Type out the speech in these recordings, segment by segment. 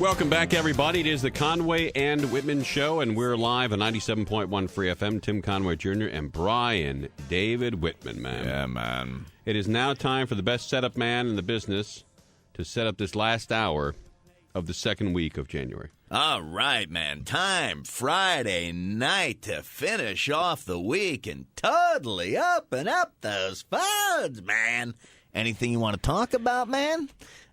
welcome back, everybody. It is the Conway and Whitman Show, and we're live on 97.1 Free FM. Tim Conway Jr. and Brian David Whitman, man. Yeah, man. It is now time for the best setup man in the business to set up this last hour of the second week of January. All right, man. Time Friday night to finish off the week and totally open up those phones, man. Anything you want to talk about, man?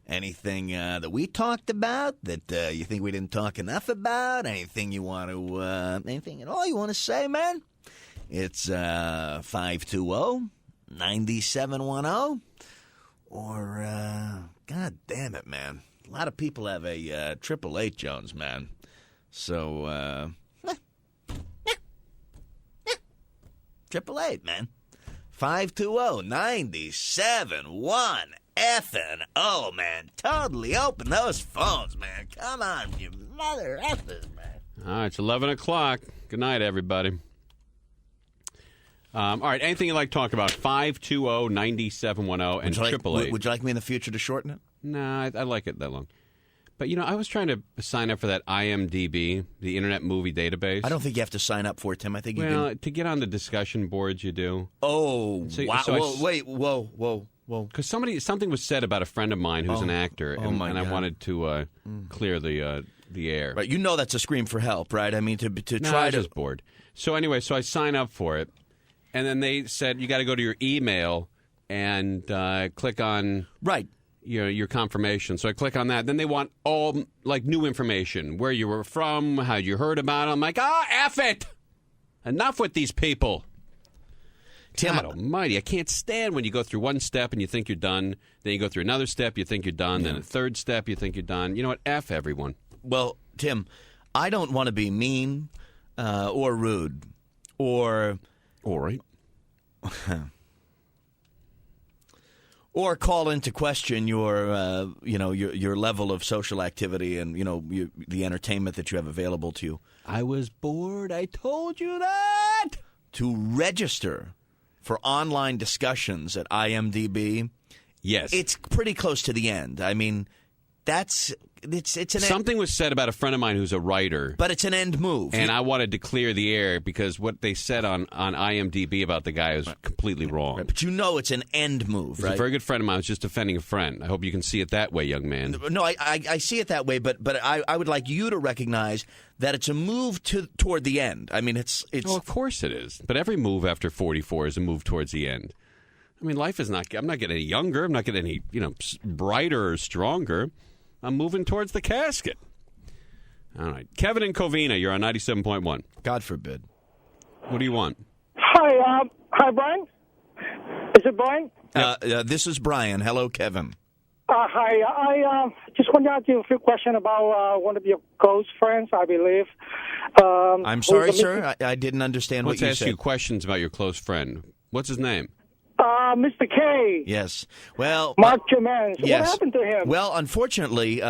Anything that we talked about that you think we didn't talk enough about? Anything you want to, anything at all you want to say, man? It's 520-9710. Or, God damn it, man. A lot of people have a 888 Jones, man. So, 888, man. 520-9710. Effing, oh, man. Totally open those phones, man. Come on, you mother effers, man. All right, it's 11 o'clock. Good night, everybody. All right, anything you'd like to talk about, 520-9710 and 888. Would you like me in the future to shorten it? No, I like it that long. But, you know, I was trying to sign up for that IMDb, the Internet Movie Database. I don't think you have to sign up for it, Tim. I think you Well, can. to get on the discussion boards, you do. Oh, wow. Whoa. Because something was said about a friend of mine who's an actor, and I wanted to clear the air. Right, you know that's a scream for help, right? I mean, to No, try I was to... just bored. So anyway, I sign up for it, and then they said you got to go to your email and click on your confirmation. So I click on that. Then they want all new information, where you were from, how you heard about it. I'm like, F it! Enough with these people. Tim, God almighty, I can't stand when you go through one step and you think you're done. Then you go through another step, you think you're done. Then a third step, you think you're done. You know what? F everyone. Well, Tim, I don't want to be mean or rude or... All right. Or call into question your level of social activity and, the entertainment that you have available to you. I was bored. I told you that. To register for online discussions at IMDb, yes, it's pretty close to the end. I mean, it's something was said about a friend of mine who's a writer, but it's an end move, and I wanted to clear the air because what they said on IMDb about the guy is completely wrong. Right, but it's an end move. He's right? a very good friend of mine. I was just defending a friend. I hope you can see it that way, young man. No, I see it that way, but I would like you to recognize that it's a move toward the end. I mean, it's. Well, of course it is. But every move after 44 is a move towards the end. I mean, life is not. I'm not getting any younger. I'm not getting any brighter or stronger. I'm moving towards the casket. All right. Kevin and Covina, you're on 97.1. God forbid. What do you want? Hi, Brian. Is it Brian? This is Brian. Hello, Kevin. Hi. I just wanted to ask you a few questions about one of your close friends, I believe. I'm sorry, sir. I didn't understand what you said. Let's ask you questions about your close friend. What's his name? Mr. K. Yes. Well, Mark Germain. Yes. What happened to him? Well, unfortunately,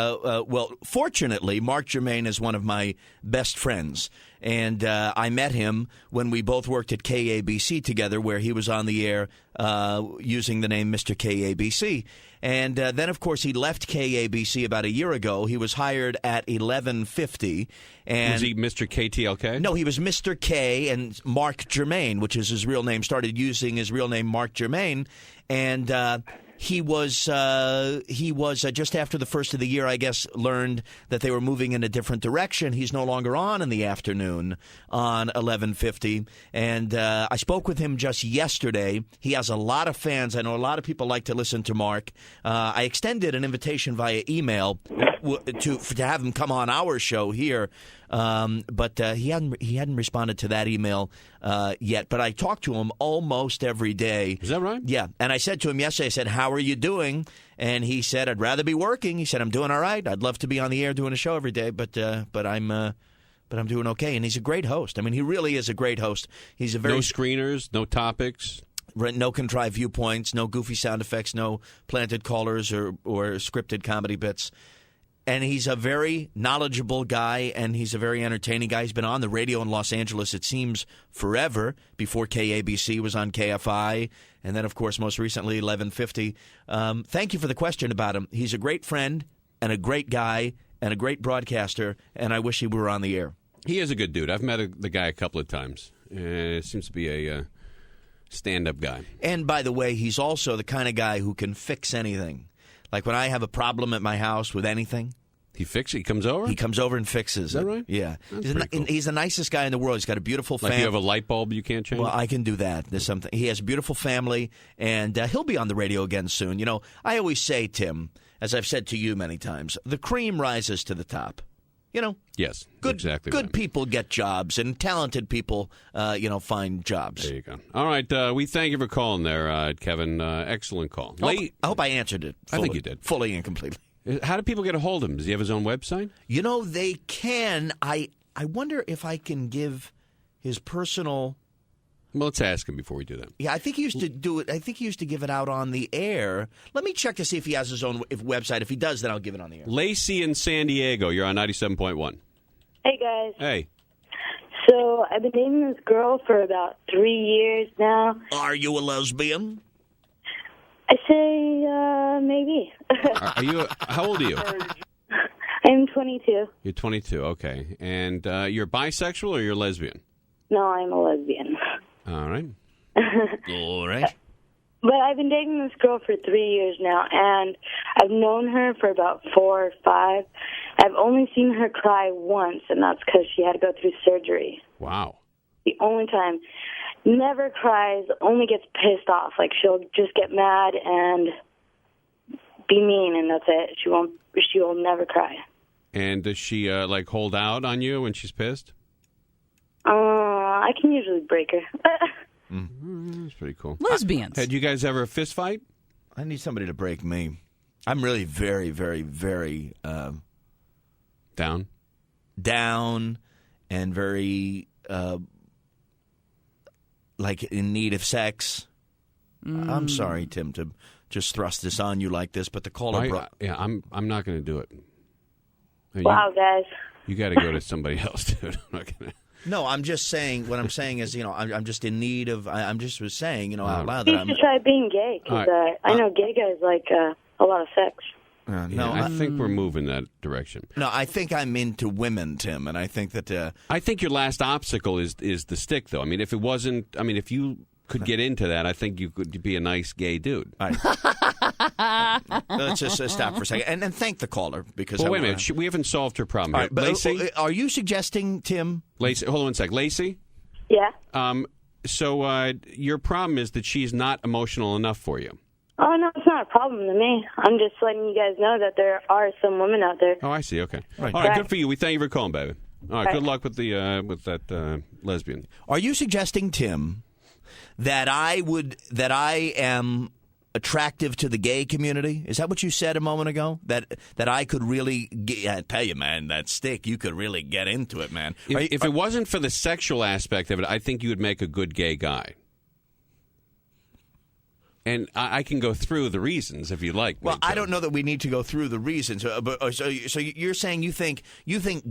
fortunately, Mark Germain is one of my best friends. And I met him when we both worked at KABC together, where he was on the air using the name Mr. KABC. And then, of course, he left KABC about a year ago. He was hired at 1150. And was he Mr. KTLK? No, he was Mr. K and Mark Germain, which is his real name. Started using his real name, Mark Germain. And he was just after the first of the year, I guess, learned that they were moving in a different direction. He's no longer on in the afternoon on 1150. And I spoke with him just yesterday. He has a lot of fans. I know a lot of people like to listen to Mark. I extended an invitation via email to have him come on our show here. But he hadn't responded to that email yet. But I talk to him almost every day. Is that right? Yeah. And I said to him yesterday, I said, how are you doing? And he said, I'd rather be working. He said, I'm doing all right. I'd love to be on the air doing a show every day, but I'm doing okay. And he's a great host. I mean, he really is a great host. He's a very no screeners, no topics. No contrived viewpoints, no goofy sound effects, no planted callers or scripted comedy bits. And he's a very knowledgeable guy, and he's a very entertaining guy. He's been on the radio in Los Angeles, it seems, forever, before KABC was on KFI, and then, of course, most recently, 1150. Thank you for the question about him. He's a great friend and a great guy and a great broadcaster, and I wish he were on the air. He is a good dude. I've met the guy a couple of times. Seems to be a stand-up guy. And by the way, he's also the kind of guy who can fix anything. Like when I have a problem at my house with anything. He comes over? He comes over and fixes it. Is that right? Yeah. Cool. He's the nicest guy in the world. He's got a beautiful family. Like you have a light bulb you can't change? Well, I can do that. There's something. He has a beautiful family, and he'll be on the radio again soon. You know, I always say, Tim, as I've said to you many times, the cream rises to the top. You know? Yes, good, exactly. Good right. people get jobs, and talented people, find jobs. There you go. All right, we thank you for calling there, Kevin. Excellent call. I hope I answered it. I think you did. Fully and completely. How do people get a hold of him? Does he have his own website? You know, they can. I wonder if I can give his personal... Well, let's ask him before we do that. Yeah, I think he used to do it. I think he used to give it out on the air. Let me check to see if he has his own website. If he does, then I'll give it on the air. Lacey in San Diego, you're on 97.1. Hey, guys. Hey. So I've been dating this girl for about 3 years now. Are you a lesbian? I say maybe. Are you? How old are you? I'm 22. You're 22, okay. And you're bisexual or you're lesbian? No, I'm a lesbian. All right. All right. But I've been dating this girl for 3 years now, and I've known her for about 4 or 5. I've only seen her cry once, and that's because she had to go through surgery. Wow. The only time. Never cries, only gets pissed off. Like, she'll just get mad and be mean, and that's it. She will never cry. And does she, hold out on you when she's pissed? I can usually break her. That's pretty cool. Lesbians. Had you guys ever a fist fight? I need somebody to break me. I'm really very, very, very Down and very in need of sex. I'm sorry, Tim, to just thrust this on you like this, but the caller I'm not going to do it. Wow, guys. You got to go to somebody else, dude. I'm not going to. No, I'm just saying. What I'm saying is, I'm just in need of. I'm just saying, out loud You that should try being gay, because I know gay guys like a lot of sex. I think we're moving that direction. No, I think I'm into women, Tim, and I think that. I think your last obstacle is the stick, though. I mean, if it wasn't, if you could get into that, I think you could be a nice gay dude. All right. Let's just stop for a second and thank the caller because. Well, wait a minute, we haven't solved her problem here. Right, Lacey, are you suggesting, Tim? Lacey, hold on one sec. Lacey. Yeah. So your problem is that she's not emotional enough for you. Oh, no, it's not a problem to me. I'm just letting you guys know that there are some women out there. Oh, I see. Okay. Right. All right, good for you. We thank you for calling, baby. All right, Right. good luck with that lesbian. Are you suggesting, Tim, that I am attractive to the gay community? Is that what you said a moment ago? That I could really I tell you, man, that stick, you could really get into it, man. If it wasn't for the sexual aspect of it, I think you would make a good gay guy. And I can go through the reasons if you like. Well, I don't know that we need to go through the reasons. But so you're saying you think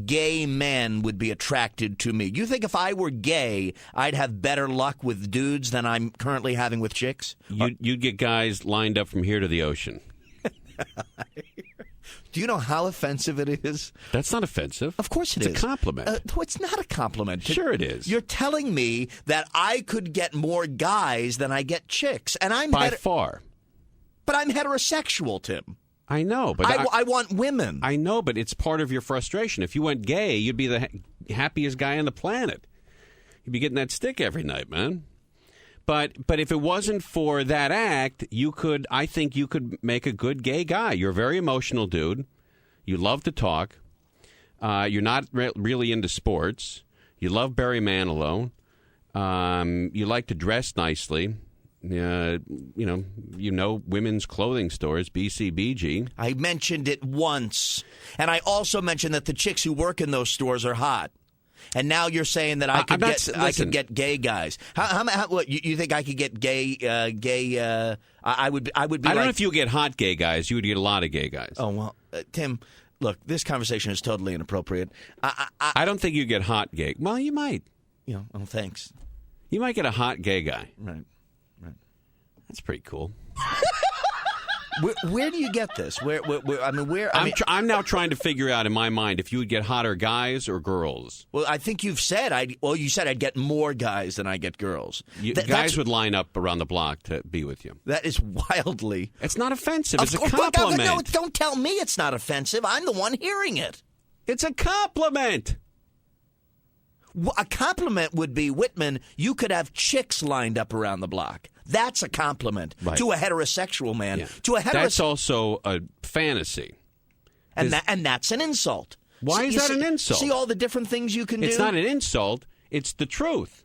gay men would be attracted to me? You think if I were gay, I'd have better luck with dudes than I'm currently having with chicks? You'd get guys lined up from here to the ocean. Do you know how offensive it is? That's not offensive. Of course it is. It's a compliment. No, it's not a compliment. Sure it is. You're telling me that I could get more guys than I get chicks, and I'm by far. But I'm heterosexual, Tim. I know, but I want women. I know, but it's part of your frustration. If you went gay, you'd be the happiest guy on the planet. You'd be getting that stick every night, man. But if it wasn't for that act, I think you could make a good gay guy. You're a very emotional dude. You love to talk. You're not really into sports. You love Barry Manilow. You like to dress nicely. You know women's clothing stores, BCBG. I mentioned it once. And I also mentioned that the chicks who work in those stores are hot. And now you're saying that I could get gay guys. What you think I could get gay? I would be. I don't know if you get hot gay guys. You would get a lot of gay guys. Oh well, Tim. Look, this conversation is totally inappropriate. I don't think you get hot gay. Well, you might. Oh, thanks. You might get a hot gay guy. Right. That's pretty cool. Where do you get this? I'm now trying to figure out in my mind if you would get hotter guys or girls. Well, I think you've said you said I'd get more guys than I get girls. Guys would line up around the block to be with you. That is wildly. It's not offensive. It's a compliment. No, don't tell me it's not offensive. I'm the one hearing it. It's a compliment. A compliment would be, Whitman, you could have chicks lined up around the block. That's a compliment to a heterosexual man. Yeah. That's also a fantasy. And that's an insult. Why is that an insult? See all the different things you can do? It's not an insult. It's the truth.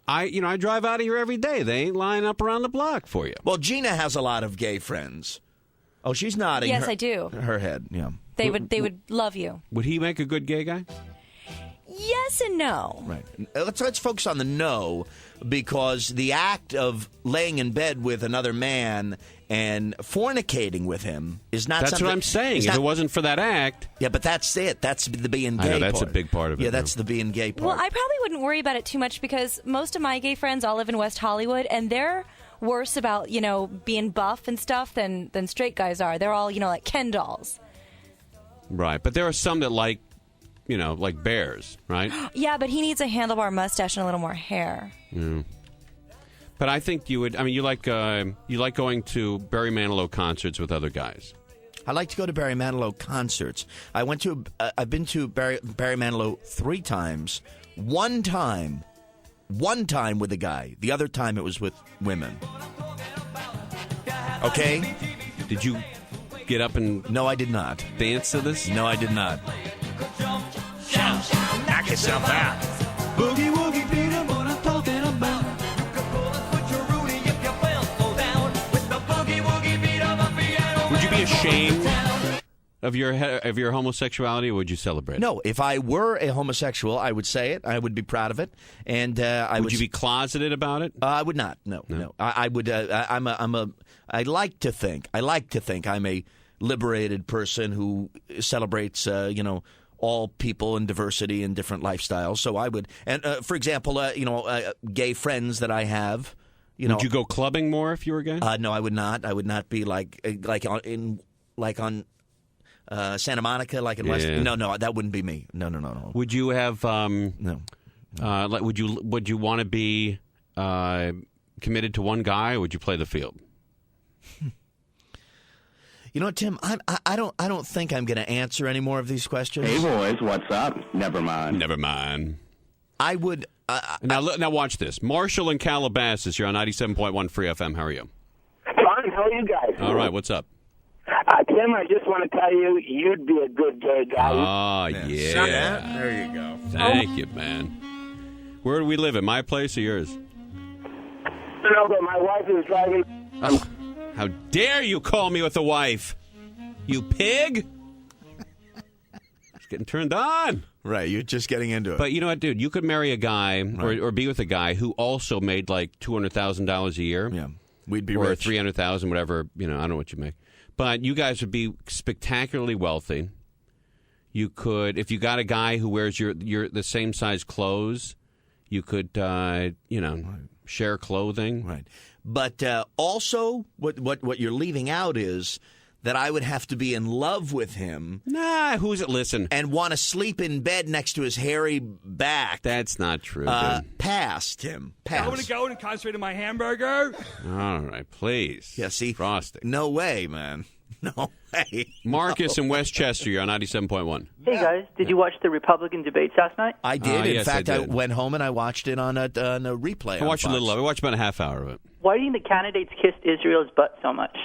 I drive out of here every day. They ain't lying up around the block for you. Well, Gina has a lot of gay friends. Oh, she's nodding. Yes, I do. Her head, yeah. They would love you. Would he make a good gay guy? Yes and no. Right. Let's focus on the no, because the act of laying in bed with another man and fornicating with him is not. That's what I'm saying. If it wasn't for that act, yeah, but that's it. That's the being gay. I know, that's part. a big part of it. Yeah, that's the being gay part. Well, I probably wouldn't worry about it too much because most of my gay friends all live in West Hollywood, and they're worse about being buff and stuff than straight guys are. They're all like Ken dolls. Right, but there are some that like bears, right? Yeah, but he needs a handlebar mustache and a little more hair. Yeah. But I think you would. I mean, you like going to Barry Manilow concerts with other guys. I like to go to Barry Manilow concerts. I've been to Barry Manilow 3 times. One time with a guy. The other time it was with women. Okay? Did you get up and... No, I did not. Dance to this? No, I did not. Knock yourself out. Boogie woogie Peter, what I'm talking about. You can pull and put your Rudy if your bells slow down. With the boogie woogie beat of a piano. Would you be ashamed of your homosexuality, or would you celebrate it? No, if I were a homosexual, I would say it. I would be proud of it, and would you be closeted about it? I would not. No. I would. I like to think I'm a liberated person who celebrates. All people and diversity and different lifestyles. So I would, and for example, gay friends that I have. Would you go clubbing more if you were gay? No, I would not. I would not be like on Santa Monica, like in West. No, that wouldn't be me. No. Would you have? No. Would you want to be committed to one guy, or would you play the field? You know what, Tim? I don't think I'm going to answer any more of these questions. Hey, boys, what's up? Never mind. I would. Now watch this. Marshall in Calabasas, you're on 97.1 Free FM. How are you? Fine. How are you guys? All right. What's up? Tim, I just want to tell you, you'd be a good gay guy. Oh, yeah. There you go. Thank you, man. Where do we live? At my place or yours? No, but my wife is driving. How dare you call me with a wife? You pig! It's getting turned on. Right, you're just getting into it. But you know what, dude? You could marry a guy or be with a guy who also made like $200,000 a year. Yeah, we'd be or rich. $300,000, whatever. I don't know what you make. But you guys would be spectacularly wealthy. You could, if you got a guy who wears your the same size clothes, you could, share clothing. Right. But also, what you're leaving out is that I would have to be in love with him. Nah, who's it? Listen. And want to sleep in bed next to his hairy back. That's not true, dude. Pass, Tim. Pass. I want to go and concentrate on my hamburger. All right, please. Yeah, see? Frosting. No way, man. No way. Marcus in Westchester, you're on 97.1. Hey, guys. Did you watch the Republican debates last night? I did. In yes, fact, I I did. went home and I watched it on a replay. I watched a little of it. I watched about a half hour of it. Why do you think the candidates kissed Israel's butt so much?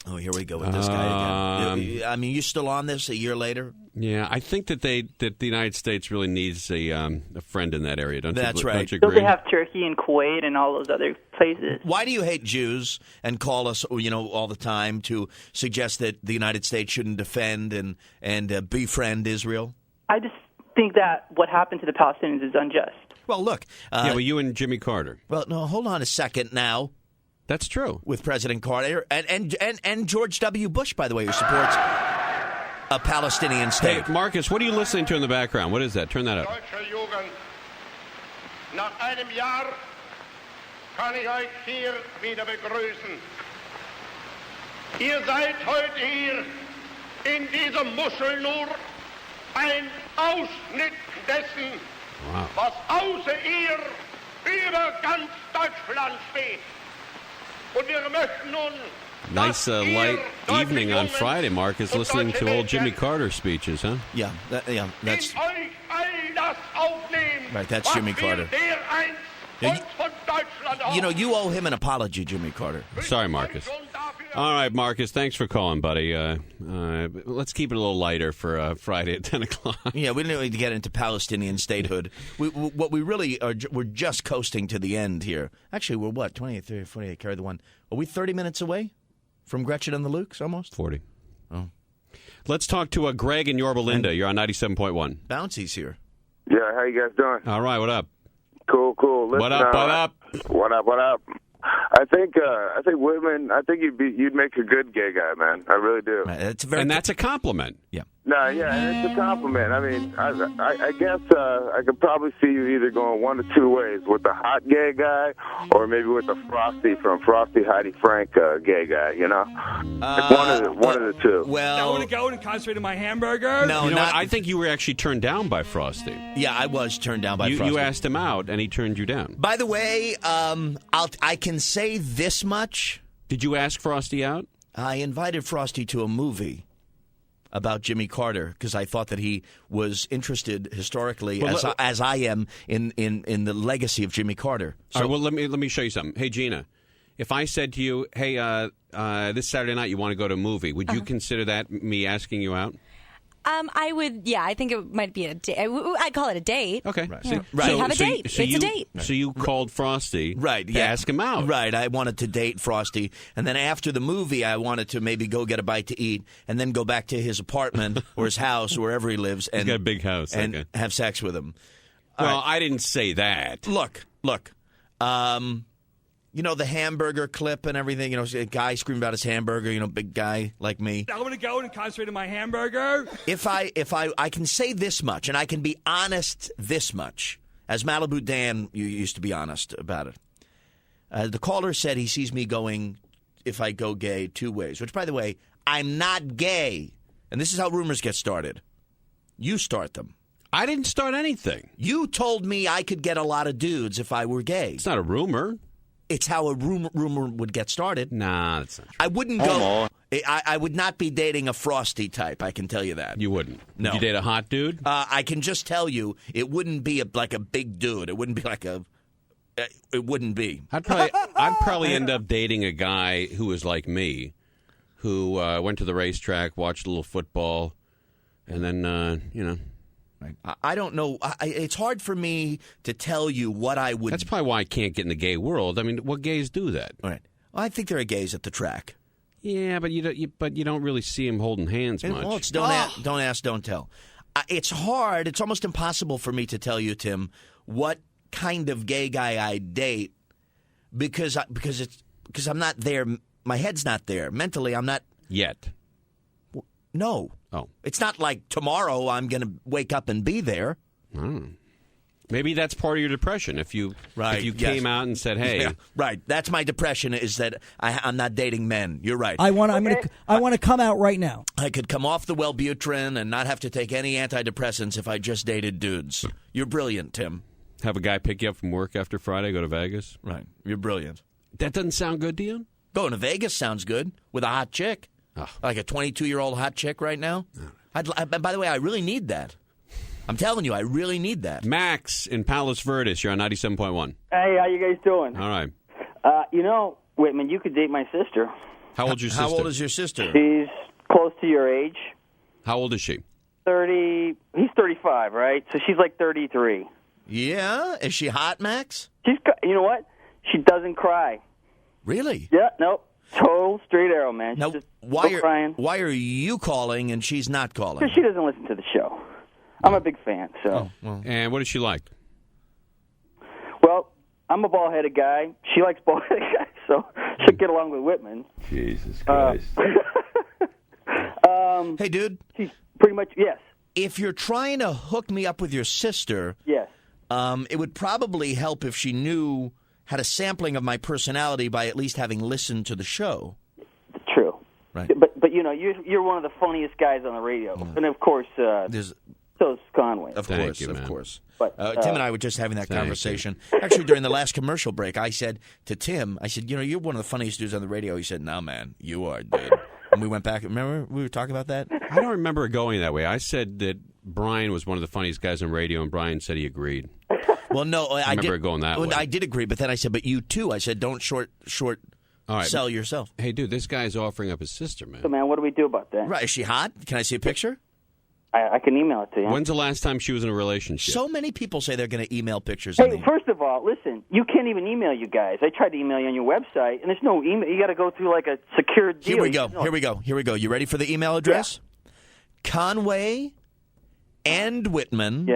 Oh, here we go with this guy again. I mean, you still on this a year later? Yeah, I think that the United States really needs a friend in that area. That's right. Don't you Don't agree? they have Turkey and Kuwait and all those other places? Why do you hate Jews and call us, all the time to suggest that the United States shouldn't defend and befriend Israel? I just think that what happened to the Palestinians is unjust. Well, look. You and Jimmy Carter. Well, no, hold on a second now. That's true. With President Carter and George W. Bush, by the way, who supports a Palestinian state. Hey, Marcus, what are you listening to in the background? What is that? Turn that up. Deutsche Jugend, nach einem Jahr kann ich euch hier wieder begrüßen. Ihr seid heute hier in dieser Muschel nur ein Ausschnitt dessen, was außer ihr über ganz Deutschland steht. Und wir möchten nun Nice light evening on Friday, Marcus, listening to old Jimmy Carter speeches, huh? Yeah, that's right. That's Jimmy Carter. You owe him an apology, Jimmy Carter. Sorry, Marcus. All right, Marcus, thanks for calling, buddy. Let's keep it a little lighter for Friday at 10 o'clock. Yeah, we didn't need to get into Palestinian statehood. What we really are, we're just coasting to the end here. Actually, we're what, 28, 30, 48, carry the one. Are we 30 minutes away from Gretchen and the Lukes, almost? 40. Oh. Let's talk to Greg in Yorba Linda. You're on 97.1. Bouncy's here. Yeah, how you guys doing? All right, what up? Cool. Listen, What up? What up? I think Whitman. I think you'd make a good gay guy, man. I really do. And that's a compliment. Yeah. No, yeah, it's a compliment. I mean, I guess I could probably see you either going one of two ways, with the hot gay guy, or maybe with the Frosty from Frosty Heidi Frank gay guy. You know, one of the two. Well, I want to go and concentrate on my hamburger. No, I think you were actually turned down by Frosty. Yeah, I was turned down by Frosty. You asked him out, and he turned you down. By the way, I can say this much. Did you ask Frosty out? I invited Frosty to a movie about Jimmy Carter because I thought that he was interested historically, as I am in the legacy of Jimmy Carter. So, all right, well, let me show you something. Hey, Gina, if I said to you, hey, this Saturday night you want to go to a movie, would you consider that me asking you out? I would, yeah, I think it might be a date. I'd call it a date. Okay. Right. Yeah. Right. We have a date. It's a date. So you called Frosty to ask him out. Right. I wanted to date Frosty. And then after the movie, I wanted to maybe go get a bite to eat and then go back to his apartment or his house, wherever he lives. And, He's got a big house. And have sex with him. Well, I didn't say that. Look. You know, the hamburger clip and everything, a guy screaming about his hamburger, big guy like me. I want to go and concentrate on my hamburger. If I can say this much, and I can be honest this much, as Malibu Dan you used to be honest about it. The caller said he sees me going, if I go gay, two ways, which, by the way, I'm not gay. And this is how rumors get started. You start them. I didn't start anything. You told me I could get a lot of dudes if I were gay. It's not a rumor. It's how a rumor would get started. Nah, that's not true. I wouldn't go. I would not be dating a Frosty type. I can tell you that. You wouldn't. No. Would you date a hot dude? I can just tell you, it wouldn't be like a big dude. It wouldn't be like a. It wouldn't be. I'd probably end up dating a guy who was like me, who went to the racetrack, watched a little football, and then I don't know. It's hard for me to tell you what I would. That's probably why I can't get in the gay world. I mean, what gays do that? Right. Well, I think there are gays at the track. Yeah, but you don't really see them holding hands much. Well, it's don't ask, don't tell. It's hard. It's almost impossible for me to tell you, Tim, what kind of gay guy I date because I'm not there. My head's not there. Mentally, I'm not yet. No. Oh. It's not like tomorrow I'm going to wake up and be there. Maybe that's part of your depression. If you came out and said, "Hey," right, that's my depression is that I'm not dating men. You're right. I want to come out right now. I could come off the Wellbutrin and not have to take any antidepressants if I just dated dudes. You're brilliant, Tim. Have a guy pick you up from work after Friday, go to Vegas. Right. You're brilliant. That doesn't sound good to you? Going to Vegas sounds good with a hot chick. Oh. Like a 22-year-old hot chick right now. By the way, I really need that. I'm telling you, I really need that. Max in Palos Verdes, you're on 97.1. Hey, how you guys doing? All right. Whitman, you could date my sister. How old's your sister? How old is your sister? She's close to your age. How old is she? 30. He's 35, right? So she's like 33. Yeah? Is she hot, Max? You know what? She doesn't cry. Really? Yeah, nope. Total straight arrow, man. Now, She's why are you calling and she's not calling? Because she doesn't listen to the show. I'm a big fan, so. And what is she like? Well, I'm a ball-headed guy. She likes ball-headed guys, so she'll get along with Whitman. Jesus Christ. Hey, dude. She's pretty much, yes. If you're trying to hook me up with your sister, yes, it would probably help if she had a sampling of my personality by at least having listened to the show. True. Right. But you're one of the funniest guys on the radio, and of course, so is Conway. Of course. But Tim and I were just having that Thank conversation. Actually, during the last commercial break, I said to Tim, you're one of the funniest dudes on the radio. He said, no, man, you are, dude. And we went back. Remember we were talking about that? I don't remember it going that way. I said that Brian was one of the funniest guys on radio, and Brian said he agreed. Well, no, I remember did, it going that way. I did agree, but then I said, but you too. I said, don't short All right. sell yourself. Hey, dude, this guy's offering up his sister, man. So, man, what do we do about that? Right? Is she hot? Can I see a picture? I can email it to you. When's the last time she was in a relationship? So many people say they're going to email pictures. Hey, first of all, listen, you can't even email you guys. I tried to email you on your website, and there's no email. You got to go through like a secured deal. Here we go. You ready for the email address? Yeah. Conway and Whitman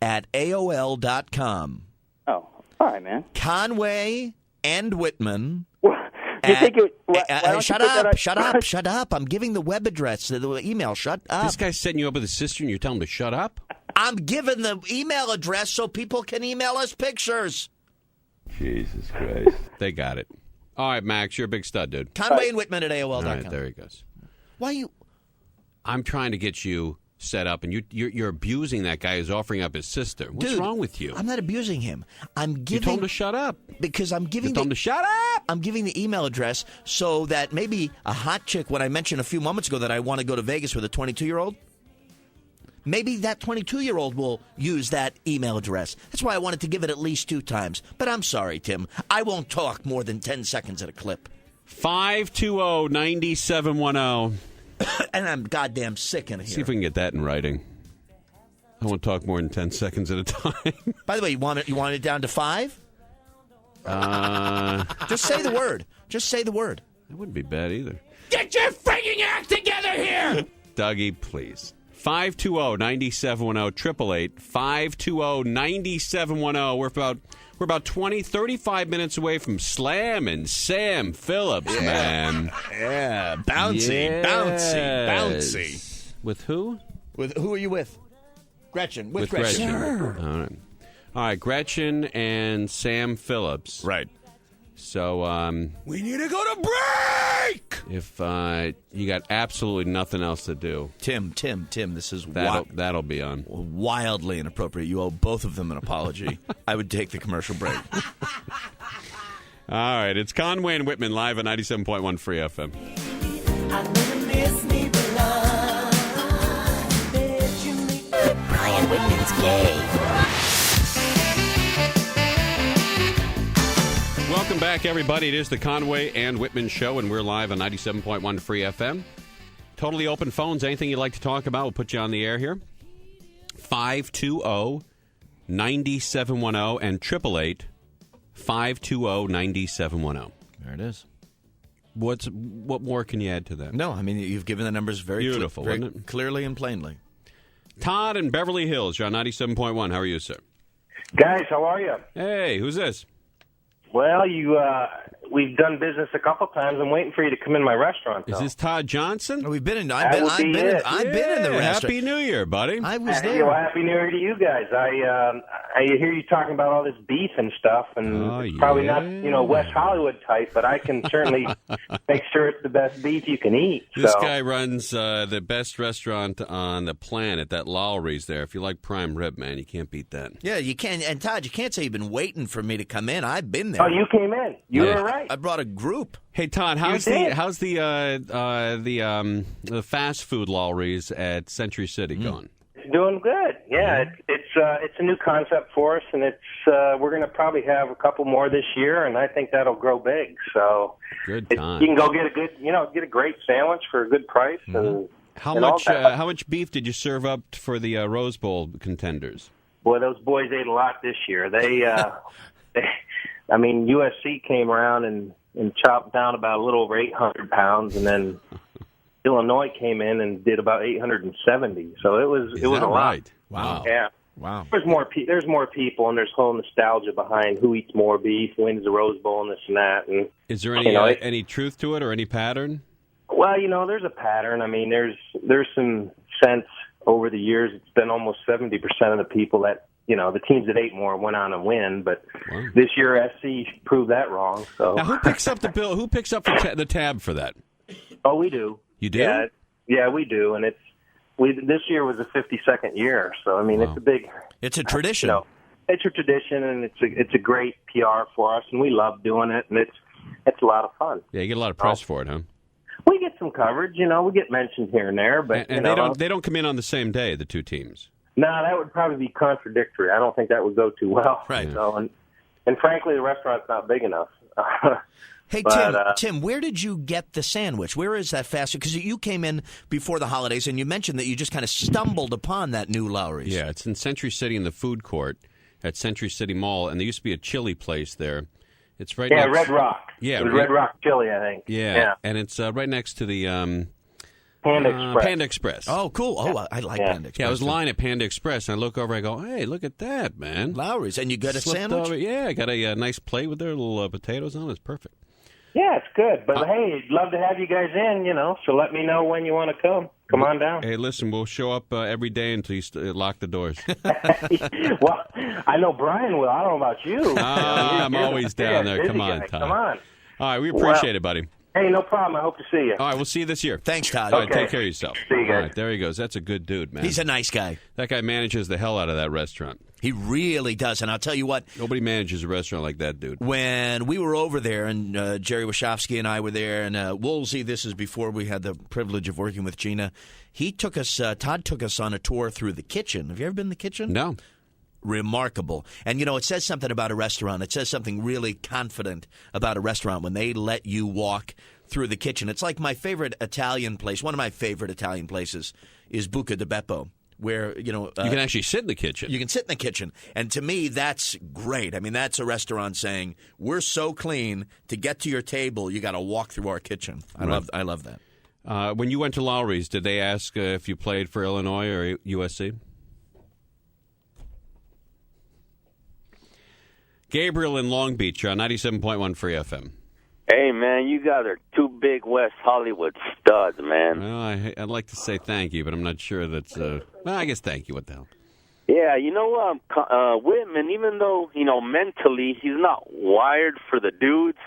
at AOL.com. Oh, all right, man. Conway and Whitman. Shut up. I'm giving the web address, the email. Shut up. This guy's setting you up with his sister, and you're telling him to shut up? I'm giving the email address so people can email us pictures. Jesus Christ. They got it. All right, Max, you're a big stud, dude. Conway and Whitman at AOL.com. All right, there he goes. Why you? I'm trying to get you set up, and you're abusing that guy who's offering up his sister. What's wrong with you? I'm not abusing him. I'm giving. You told him to shut up. Because I'm giving. You told him to shut up. I'm giving the email address so that maybe a hot chick, when I mentioned a few moments ago that I want to go to Vegas with a 22-year-old, maybe that 22-year-old will use that email address. That's why I wanted to give it at least 2 times. But I'm sorry, Tim. I won't talk more than 10 seconds at a clip. 520-9710. And I'm goddamn sick in here. See if we can get that in writing. I won't talk more than 10 seconds at a time. By the way, you want it down to 5? Just say the word. Just say the word. That wouldn't be bad either. Get your freaking act together here! Dougie, please. 520-9710, 888-520-9710. We're about 20, 35 minutes away from Slam and Sam Phillips, man. Yeah, bouncy. With who? With who are you with? Gretchen. With Gretchen. Sure. All right, Gretchen and Sam Phillips. Right. So, we need to go to break! If you got absolutely nothing else to do. Tim, this is that'll be on. Wildly inappropriate. You owe both of them an apology. I would take the commercial break. All right, it's Conway and Whitman live on 97.1 Free FM. Brian Whitman's gay. Welcome back, everybody. It is the Conway and Whitman Show, and we're live on 97.1 Free FM. Totally open phones. Anything you'd like to talk about, we'll put you on the air here. 520-9710 and 888-520-9710. There it is. What more can you add to that? No, I mean, you've given the numbers very beautiful, very wasn't it? Clearly and plainly. Todd in Beverly Hills, you're on 97.1. How are you, sir? Guys, how are you? Hey, who's this? Well, we've done business a couple times. I'm waiting for you to come in my restaurant. Though. Is this Todd Johnson? We've been in. I've been in the restaurant. Happy New Year, buddy. I was there. Happy New Year to you guys. I hear you talking about all this beef and stuff, and it's probably not West Hollywood type, but I can certainly make sure it's the best beef you can eat. This guy runs the best restaurant on the planet, that Lowry's there. If you like prime rib, man, you can't beat that. Yeah, you can. And Todd, you can't say you've been waiting for me to come in. I've been there. Oh, you came in. You were right. I brought a group. Hey Todd, how's the fast food Lowry's at Century City going? It's doing good. Yeah, it's a new concept for us, and we're going to probably have a couple more this year, and I think that'll grow big. So good time. You can go get a great sandwich for a good price. And how much beef did you serve up for the Rose Bowl contenders? Boy, those boys ate a lot this year. USC came around and chopped down about a little over 800 pounds, and then Illinois came in and did about 870. So it was a lot. Right? Wow. Yeah. Wow. There's more people, and there's whole nostalgia behind who eats more beef, wins the Rose Bowl, and this and that. And is there any truth to it or any pattern? Well, there's a pattern. I mean, there's some sense over the years. It's been almost 70% of the people that. The teams that ate more went on and win, but this year SC proved that wrong. So now, who picks up the bill? Who picks up the tab for that? Oh, we do. You do? Yeah, we do, and this year was the 52nd year, so I mean it's a tradition. It's a tradition, and it's a great PR for us, and we love doing it, and it's a lot of fun. Yeah, you get a lot of press for it, huh? We get some coverage, we get mentioned here and there, but and they don't come in on the same day, the two teams. No, that would probably be contradictory. I don't think that would go too well. Right. So, and frankly, the restaurant's not big enough. Hey, Tim, where did you get the sandwich? Where is that fast food? Because you came in before the holidays, and you mentioned that you just kind of stumbled upon that new Lowry's. Yeah, it's in Century City in the food court at Century City Mall, and there used to be a chili place there. It's right next... Red Rock. Yeah, it was Red Rock Chili, I think. Yeah, and it's right next to the... Panda Express. Oh, cool. Oh, I like Panda Express. Yeah, I was lying at Panda Express, and I look over, I go, hey, look at that, man. Lowry's. And you got a sandwich? Yeah, I got a nice plate with their little potatoes on it. It's perfect. Yeah, it's good. But, hey, I'd love to have you guys in, so let me know when you want to come. Come on down. Hey, listen, we'll show up every day until you lock the doors. Well, I know Brian will. I don't know about you. I'm always down there. Come on, Todd. Come on. All right, we appreciate it, buddy. Hey, no problem. I hope to see you. All right, we'll see you this year. Thanks, Todd. All right, take care of yourself. See you guys. All right, there he goes. That's a good dude, man. He's a nice guy. That guy manages the hell out of that restaurant. He really does. And I'll tell you what. Nobody manages a restaurant like that, dude. When we were over there, and Jerry Wachowski and I were there, and Woolsey, this is before we had the privilege of working with Gina, Todd took us on a tour through the kitchen. Have you ever been in the kitchen? No. Remarkable. And, it says something about a restaurant. It says something really confident about a restaurant when they let you walk through the kitchen. It's like my favorite Italian place. One of my favorite Italian places is Buca di Beppo, where, you can actually sit in the kitchen. You can sit in the kitchen. And to me, that's great. I mean, that's a restaurant saying, we're so clean, to get to your table, you got to walk through our kitchen. I love that. When you went to Lowry's, did they ask if you played for Illinois or USC? Gabriel in Long Beach, you're on 97.1 Free FM. Hey, man, you guys are two big West Hollywood studs, man. Well, I'd like to say thank you, but I'm not sure that's... well, I guess thank you. What the hell? Yeah, Whitman, even though, mentally he's not wired for the dudes,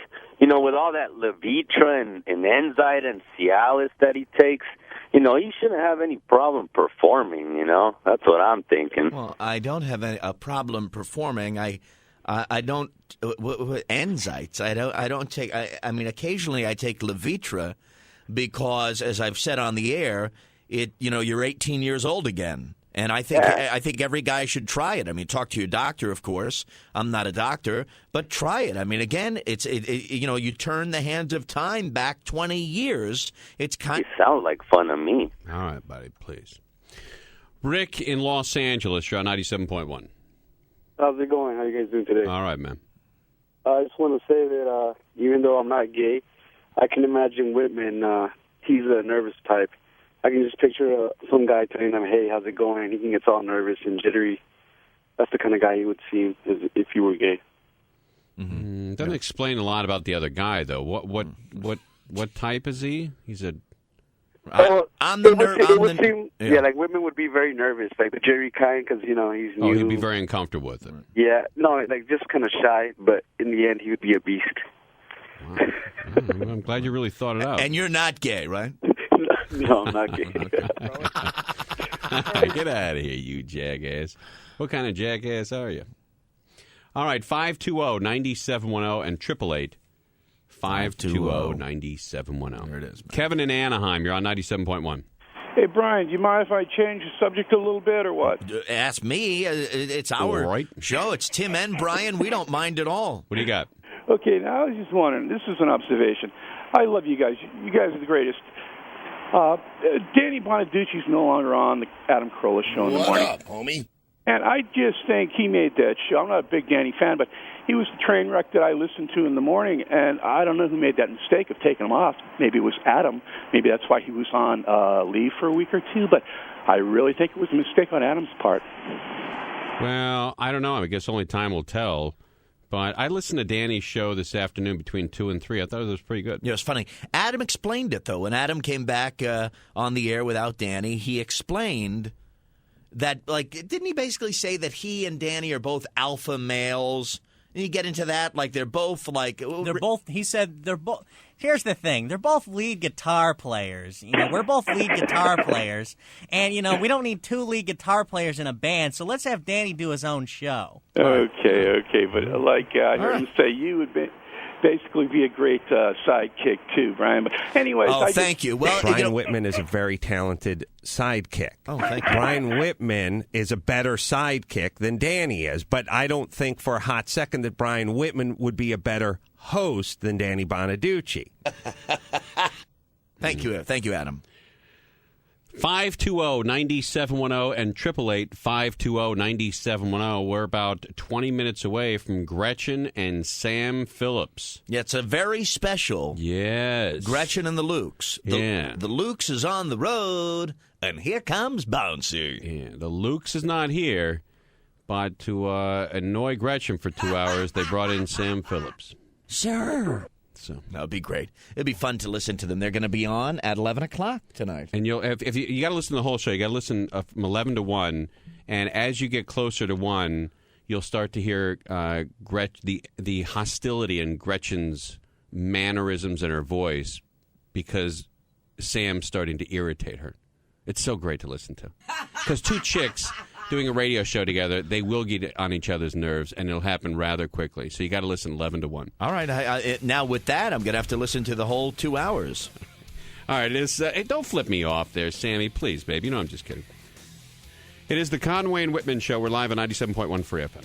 with all that Levitra and Enzyte and Cialis that he takes, he shouldn't have any problem performing, That's what I'm thinking. Well, I don't have a problem performing. I don't Enzytes. I don't take. I mean, occasionally I take Levitra because, as I've said on the air, you're 18 years old again, and I think every guy should try it. I mean, talk to your doctor, of course. I'm not a doctor, but try it. I mean, again, you turn the hands of time back 20 years. It sounds like fun to me. All right, buddy, please. Rick in Los Angeles, you're on 97.1. How's it going? How you guys doing today? All right, man. I just want to say that even though I'm not gay, I can imagine Whitman. He's a nervous type. I can just picture some guy telling him, "Hey, how's it going?" He gets all nervous and jittery. That's the kind of guy he would seem if you were gay. Mm-hmm. Doesn't explain a lot about the other guy, though. What type is he? He's a... I'm the nerd. Yeah, like Whitman would be very nervous, like the Jerry kind, because he's new. Oh, he'd be very uncomfortable with it. Yeah, no, like just kind of shy, but in the end, he would be a beast. Wow. I'm glad you really thought it out. And you're not gay, right? No, I'm not gay. Get out of here, you jackass. What kind of jackass are you? All right, 520-9710 and 888-520-9710. There it is, man. Kevin in Anaheim, you're on 97.1. Hey, Brian, do you mind if I change the subject a little bit or what? Ask me. It's our show. It's Tim and Brian. We don't mind at all. What do you got? Okay, now I was just wondering. This is an observation. I love you guys. You guys are the greatest. Danny Bonaducci's no longer on the Adam Carolla show in the morning. What up, homie? And I just think he made that show. I'm not a big Danny fan, but he was the train wreck that I listened to in the morning, and I don't know who made that mistake of taking him off. Maybe it was Adam. Maybe that's why he was on leave for a week or two, but I really think it was a mistake on Adam's part. Well, I don't know. I guess only time will tell. But I listened to Danny's show this afternoon between 2 and 3. I thought it was pretty good. Yeah, it was funny. Adam explained it, though. When Adam came back on the air without Danny, he explained that, didn't he basically say that he and Danny are both alpha males And you get into that, like they're both like... They're both, he said, they're both... Here's the thing. They're both lead guitar players. You know, we're both lead guitar players. And, you know, we don't need two lead guitar players in a band, so let's have Danny do his own show. Okay. But like I heard him say, you would basically be a great sidekick, too, Brian. But anyways... thank you. Well, Brian Whitman is a very talented sidekick. Oh, thank you. Brian Whitman is a better sidekick than Danny is, but I don't think for a hot second that Brian Whitman would be a better host than Danny Bonaducci. Thank you, Adam. 520-9710 and 888-520-9710. We're about 20 minutes away from Gretchen and Sam Phillips. Yeah, it's a very special. Yes. Gretchen and the Lukes. Yeah. The Lukes is on the road, and here comes Bouncy. Yeah, the Lukes is not here, but to annoy Gretchen for 2 hours, they brought in Sam Phillips. Sure. So that would be great. It'd be fun to listen to them. They're going to be on at 11 o'clock tonight. And if you got to listen to the whole show. You got to listen from 11 to 1. And as you get closer to 1, you'll start to hear the hostility in Gretchen's mannerisms and her voice because Sam's starting to irritate her. It's so great to listen to. Because two chicks doing a radio show together, they will get on each other's nerves, and it'll happen rather quickly. So you got to listen 11 to 1. All right. Now with that, I'm going to have to listen to the whole 2 hours. All right. Don't flip me off there, Sammy. Please, babe. You know I'm just kidding. It is the Conway and Whitman Show. We're live on 97.1 Free FM.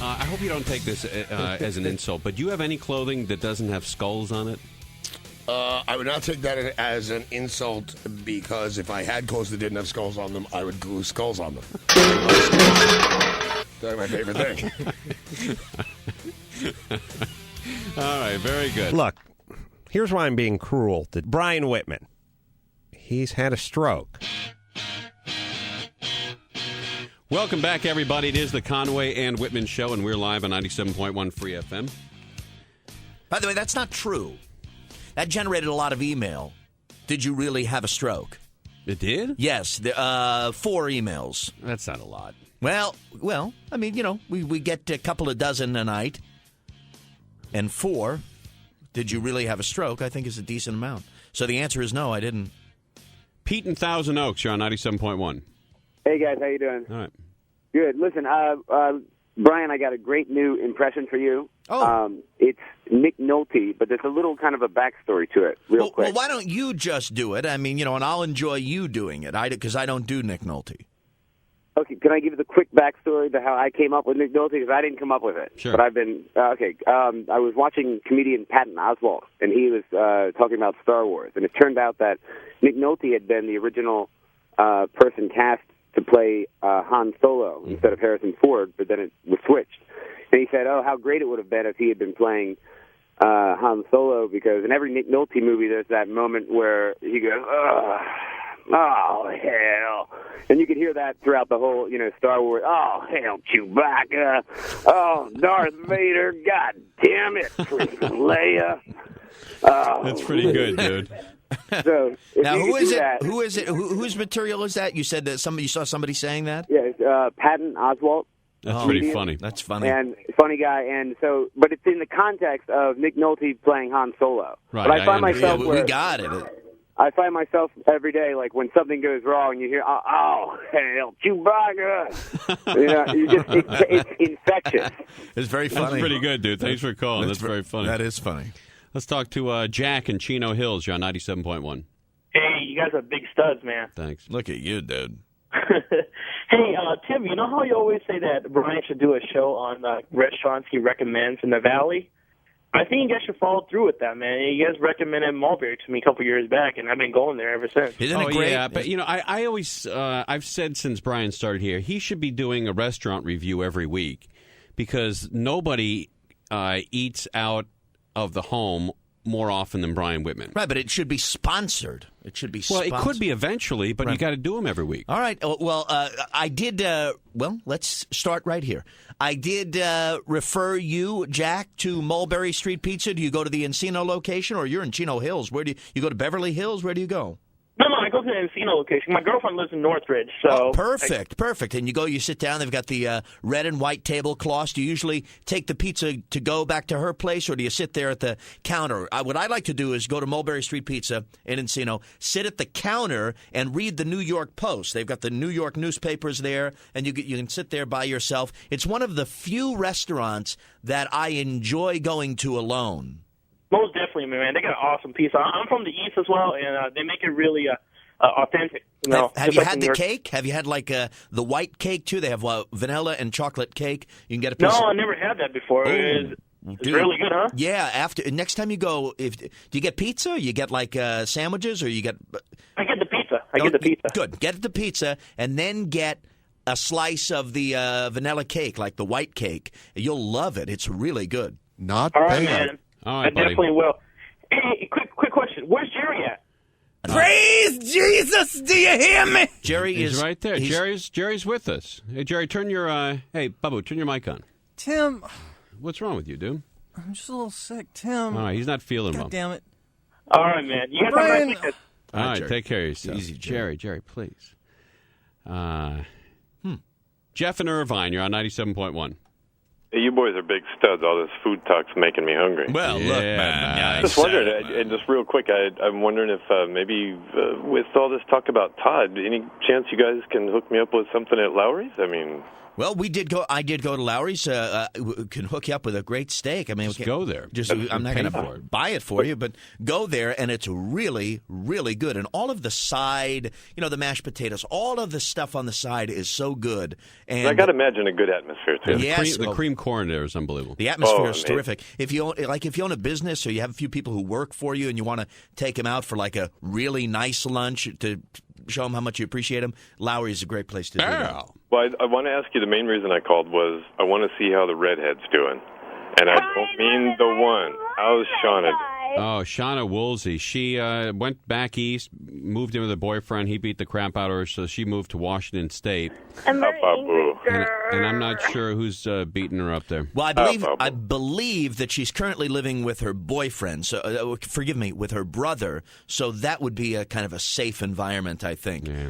I hope you don't take this as an insult, but do you have any clothing that doesn't have skulls on it? I would not take that as an insult because if I had clothes that didn't have skulls on them, I would glue skulls on them. That's my favorite thing. All right, very good. Look, here's why I'm being cruel to Brian Whitman. He's had a stroke. Welcome back, everybody. It is the Conway and Whitman Show, and we're live on 97.1 Free FM. By the way, that's not true. That generated a lot of email. Did you really have a stroke? It did? Yes, 4 emails. That's not a lot. Well, I mean, you know, we get a couple of dozen a night. And 4, did you really have a stroke, I think is a decent amount. So the answer is no, I didn't. Pete in Thousand Oaks, you're on 97.1. Hey, guys, how you doing? All right. Good. Listen, Brian, I got a great new impression for you. Oh. It's Nick Nolte, but there's a little kind of a backstory to it, real quick. Well, why don't you just do it? I mean, you know, and I'll enjoy you doing it, because I don't do Nick Nolte. Okay, can I give you the quick backstory to how I came up with Nick Nolte? Because I didn't come up with it. Sure. But I've been, I was watching comedian Patton Oswalt, and he was talking about Star Wars. And it turned out that Nick Nolte had been the original person cast to play Han Solo instead of Harrison Ford, but then it was switched. And he said, how great it would have been if he had been playing Han Solo, because in every Nick Nolte movie there's that moment where he goes, oh, hell. And you could hear that throughout the whole, Star Wars. Oh, hell, Chewbacca. Oh, Darth Vader. God damn it, Princess Leia. That's pretty good, dude. So now, who is it? Whose material is that? You said that you saw somebody saying that? Yeah, it's Patton Oswalt. That's pretty funny. That's funny. And funny guy, and so, but it's in the context of Nick Nolte playing Han Solo. Right. But I find myself we got it. I find myself every day, like when something goes wrong, you hear, oh hell, Chewbacca. It's infectious. It's very funny. That's pretty good, dude. Thanks for calling. That's very funny. That is funny. Let's talk to Jack in Chino Hills. You're on 97.1. Hey, you guys are big studs, man. Thanks. Look at you, dude. Hey, Tim, you know how you always say that Brian should do a show on restaurants he recommends in the Valley? I think you guys should follow through with that, man. You guys recommended Mulberry to me a couple years back, and I've been going there ever since. Isn't it great? Yeah, but, I always, I've said since Brian started here, he should be doing a restaurant review every week because nobody eats out of the home more often than Brian Whitman. Right, but it should be sponsored. It should be Well, sponsored. it could be eventually, but you got to do them every week. All right. Well, I did. Well, let's start right here. I did refer you, Jack, to Mulberry Street Pizza. Do you go to the Encino location, or you're in Chino Hills? Where do you go to Beverly Hills? Where do you go? No, I go to the Encino location. My girlfriend lives in Northridge, so Perfect. And you sit down. They've got the red and white tablecloths. Do you usually take the pizza to go back to her place, or do you sit there at the counter? What I like to do is go to Mulberry Street Pizza in Encino, sit at the counter, and read the New York Post. They've got the New York newspapers there, and you can sit there by yourself. It's one of the few restaurants that I enjoy going to alone. most definitely, man. They got an awesome pizza. I'm from the East as well, and they make it really authentic. You know, have you had the cake? Have you had like the white cake too? They have vanilla and chocolate cake. You can get a piece. No, I never had that before. It's really good, huh? Yeah. After next time you go, do you get pizza? Or you get like sandwiches, or you get? I get the pizza. I get the pizza. Good. Get the pizza, and then get a slice of the vanilla cake, like the white cake. You'll love it. It's really good. Not All right, man. All right, I definitely will. Hey, quick question. Where's Jerry at? Praise Jesus! Do you hear me? Jerry He's is right there. Jerry's with us. Hey, Jerry, turn your hey, Bubba, turn your mic on. Tim, what's wrong with you, dude? I'm just a little sick, Tim. All right, he's not feeling well. God damn it. All right, man. You guys have a Brian. nice weekend. All right, Jerry. take care of yourself. Easy, Jerry, please. Jeff and Irvine, you're on 97.1. Hey, you boys are big studs. All this food talk's making me hungry. Well, look, man. Just wondering, and just real quick, I'm wondering if maybe with all this talk about Todd, any chance you guys can hook me up with something at Lowry's? I mean... Well, I did go to Lowry's. We can hook you up with a great steak. I mean, just go there. I'm not going to buy it for you, but go there, and it's really, really good. And all of the side, the mashed potatoes, all of the stuff on the side is so good. And I got to imagine a good atmosphere too. Yeah, the cream corn there is unbelievable. The atmosphere is terrific. If you own a business or you have a few people who work for you and you want to take them out for like a really nice lunch to show them how much you appreciate them, Lowry is a great place to do that. Well, I want to ask you, the main reason I called was I want to see how the redhead's doing. And I don't mean the one. How's Shauna? Oh, Shauna Woolsey. She went back east, moved in with her boyfriend. He beat the crap out of her, so she moved to Washington State. And I'm not sure who's beating her up there. Well, I believe that she's currently living with her boyfriend. So, forgive me, with her brother. So that would be a kind of a safe environment, I think. Yeah.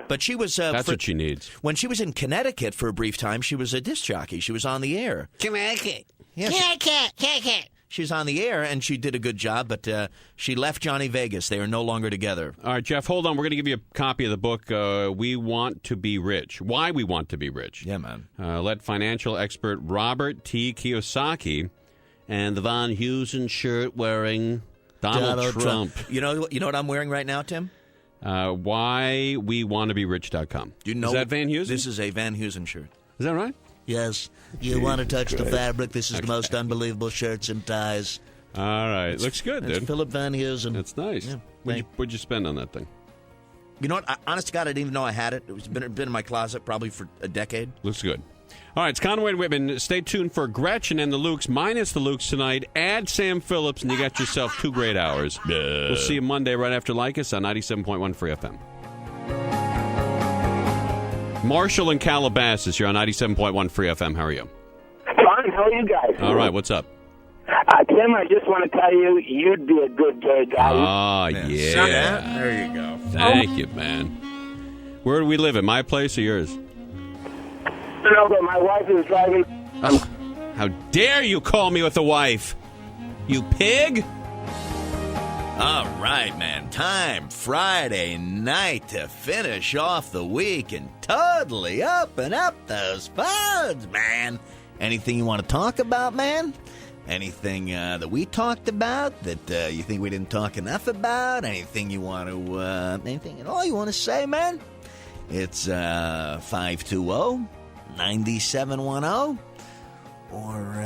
But she was. That's what she needs. When she was in Connecticut for a brief time, she was a disc jockey. She was on the air. Connecticut. Yeah, Connecticut. She's on the air, and she did a good job, but she left Johnny Vegas. They are no longer together. All right, Jeff, hold on. We're going to give you a copy of the book, We Want to Be Rich. Why We Want to Be Rich. Yeah, man. Let financial expert Robert T. Kiyosaki and the Von Heusen shirt wearing Donald Trump. You know what I'm wearing right now, Tim? WhyWeWantToBeRich.com. Do you know Is that Van Heusen? This is a Van Heusen shirt. Is that right? Yes. You want to touch the fabric? This is the most unbelievable shirts and ties. All right. Looks good, it's dude. Philip Van Heusen. That's nice. Yeah, What'd you spend on that thing? You know what? Honest to God, I didn't even know I had it. It's been in my closet probably for a decade. Looks good. All right, it's Conway and Whitman. Stay tuned for Gretchen and the Lukes, minus the Lukes tonight. Add Sam Phillips, and you got yourself 2 great hours. We'll see you Monday right after Lycus on 97.1 Free FM. Marshall and Calabasas, you're on 97.1 Free FM. How are you? Fine. How are you guys? All right, what's up? Tim, I just want to tell you, you'd be a good gay guy. Oh, yeah. There you go. Thank you, man. Where do we live, at my place or yours? No, but my wife is driving. How dare you call me with a wife? You pig? All right, man. Time Friday night to finish off the week and totally open up those phones, man. Anything you want to talk about, man? Anything that we talked about that you think we didn't talk enough about? Anything you want to, anything at all you want to say, man? It's 520-9710. Or,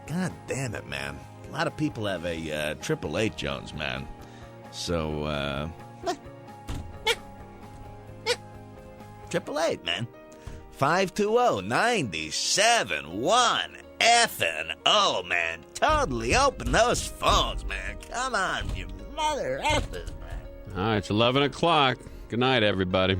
God damn it, man. A lot of people have a 888 Jones, man. So, 888, man. 520-9710. effing. Oh, man. Totally open those phones, man. Come on, you mother effers, man. All right, it's 11 o'clock. Good night, everybody.